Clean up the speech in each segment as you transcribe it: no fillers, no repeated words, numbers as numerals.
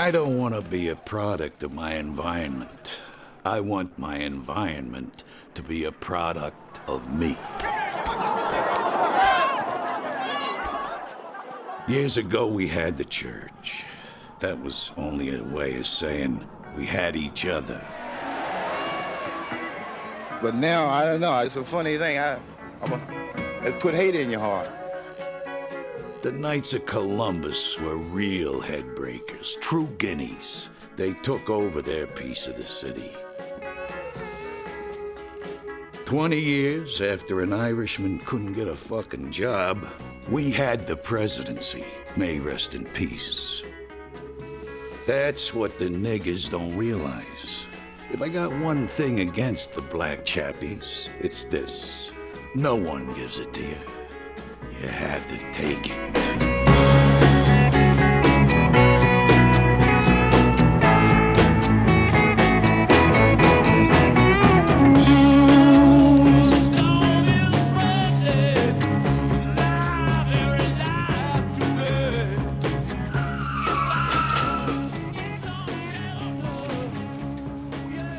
I don't want to be a product of my environment. I want my environment to be a product of me. Years ago, we had the church. That was only a way of saying we had each other. But now, I don't know, it's a funny thing. It put hate in your heart. The Knights of Columbus were real headbreakers, true guineas. They took over their piece of the city. 20 years after an Irishman couldn't get a fucking job, we had the presidency. May rest in peace. That's what the niggers don't realize. If I got one thing against the black chappies, it's this. No one gives it to you. You have to take it.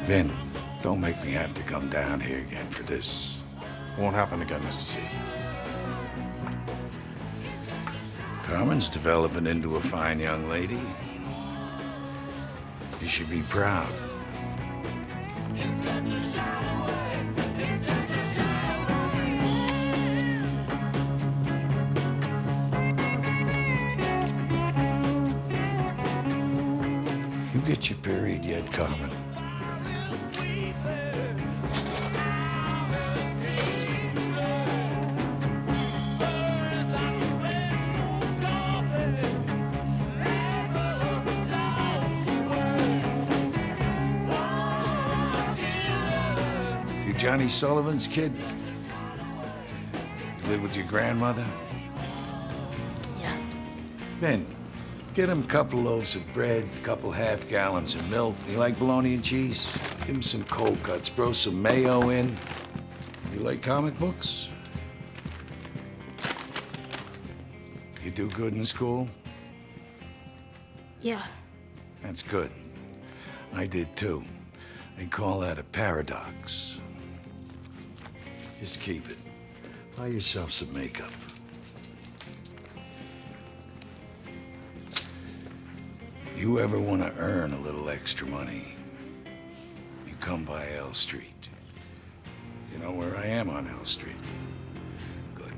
Vin, don't make me have to come down here again for this. Won't happen again, Mr. C. Carmen's developing into a fine young lady. You should be proud. You get your period yet, Carmen? Johnny Sullivan's kid? You live with your grandmother? Yeah. Ben, get him a couple loaves of bread, a couple half gallons of milk. You like bologna and cheese? Give him some cold cuts, throw some mayo in. You like comic books? You do good in school? Yeah. That's good. I did too. They call that a paradox. Just keep it. Buy yourself some makeup. You ever want to earn a little extra money, you come by L Street. You know where I am on L Street? Good.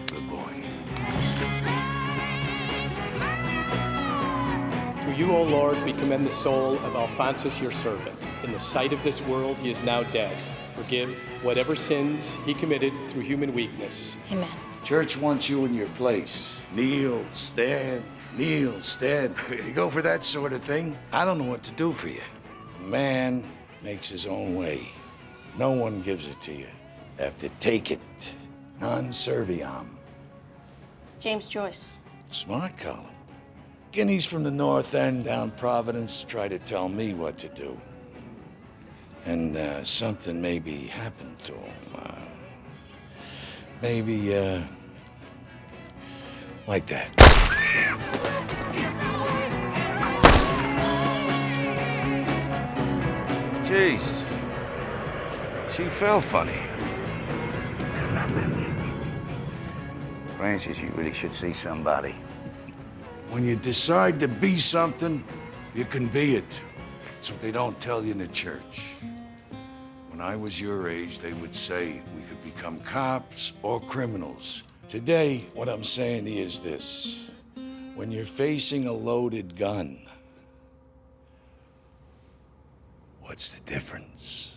Good boy. To you, O Lord, we commend the soul of Alphonsus, your servant. In the sight of this world, he is now dead. Forgive whatever sins he committed through human weakness. Amen. Church wants you in your place. Kneel, stand, kneel, stand. You go for that sort of thing, I don't know what to do for you. A man makes his own way. No one gives it to you. You have to take it. Non serviam. James Joyce. Smart, Colin. Guineas from the North End down Providence try to tell me what to do. And something maybe happened to him. Maybe, like that. Jeez. She fell funny. Francis, you really should see somebody. When you decide to be something, you can be it. That's what they don't tell you in the church. When I was your age, they would say we could become cops or criminals. Today, what I'm saying is this. When you're facing a loaded gun, what's the difference?